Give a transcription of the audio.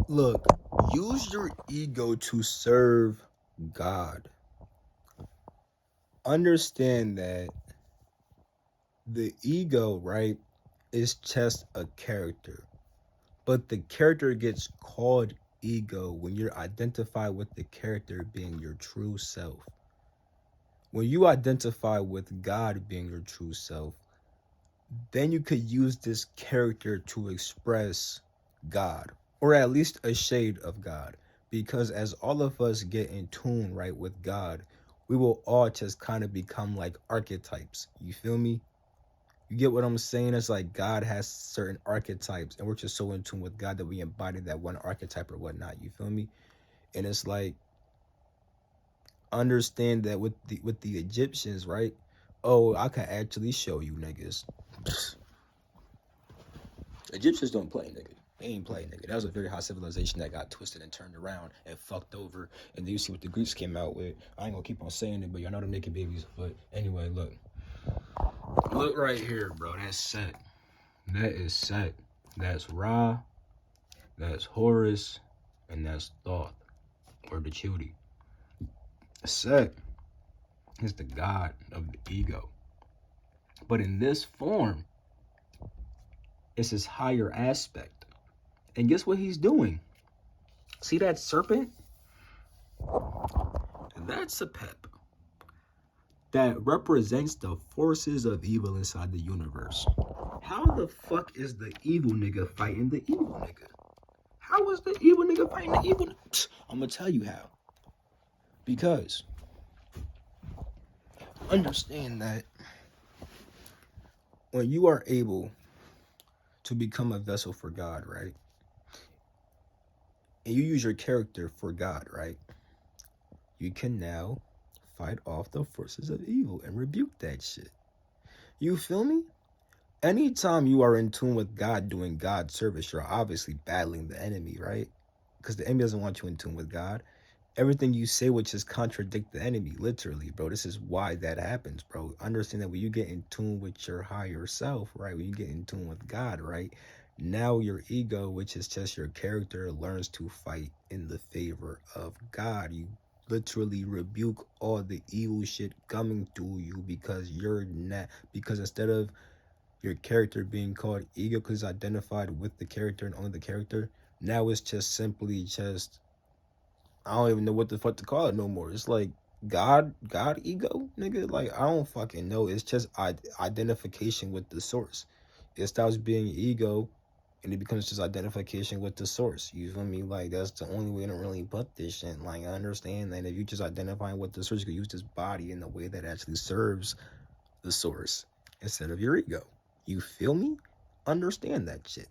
Look, use your ego to serve God. Understand that the ego, right, is just a character. But the character gets called ego when you're identified with the character being your true self. When you identify with God being your true self, then you could use this character to express God, or at least a shade of God. Because as all of us get in tune, right, with God, we will all just kind of become like archetypes. You feel me? You get what I'm saying? It's like God has certain archetypes, and we're just so in tune with God that we embody that one archetype or whatnot. You feel me? And it's like, understand that with the Egyptians, right? Oh, I can actually show you niggas. Egyptians don't play, nigga. They ain't play, nigga. That was a very high civilization that got twisted and turned around and fucked over. And then you see what the Greeks came out with. I ain't gonna keep on saying it, but y'all know them naked babies. But anyway, look. Look right here, bro. That's Set. That is Set. That's Ra. That's Horus. And that's Thoth. Or the Chudi. Set is the god of the ego. But in this form, it's his higher aspect. And guess what he's doing? See that serpent? That's a pep that represents the forces of evil inside the universe. How the fuck is the evil nigga fighting the evil nigga? How is the evil nigga fighting the evil? I'm gonna tell you how. Because understand that when you are able to become a vessel for God, right? And you use your character for God, right? You can now fight off the forces of evil and rebuke that shit. You feel me? Anytime you are in tune with God doing God's service, you're obviously battling the enemy, right? Because the enemy doesn't want you in tune with God. Everything you say would just contradict the enemy, literally, bro. This is why that happens, bro. Understand that when you get in tune with your higher self, right? When you get in tune with God, right? Now your ego, which is just your character, learns to fight in the favor of God. You literally rebuke all the evil shit coming to you because you're not, because instead of your character being called ego because it's identified with the character and only the character, now it's just simply just, I don't even know what the fuck to call it no more. It's like God ego, nigga. Like, I don't fucking know. It's just identification with the source. It stops being ego and it becomes just identification with the source. You feel me? Like, that's the only way to really put this shit. Like, I understand that if you just identifying with the source, you can use this body in a way that actually serves the source instead of your ego. You feel me? Understand that shit.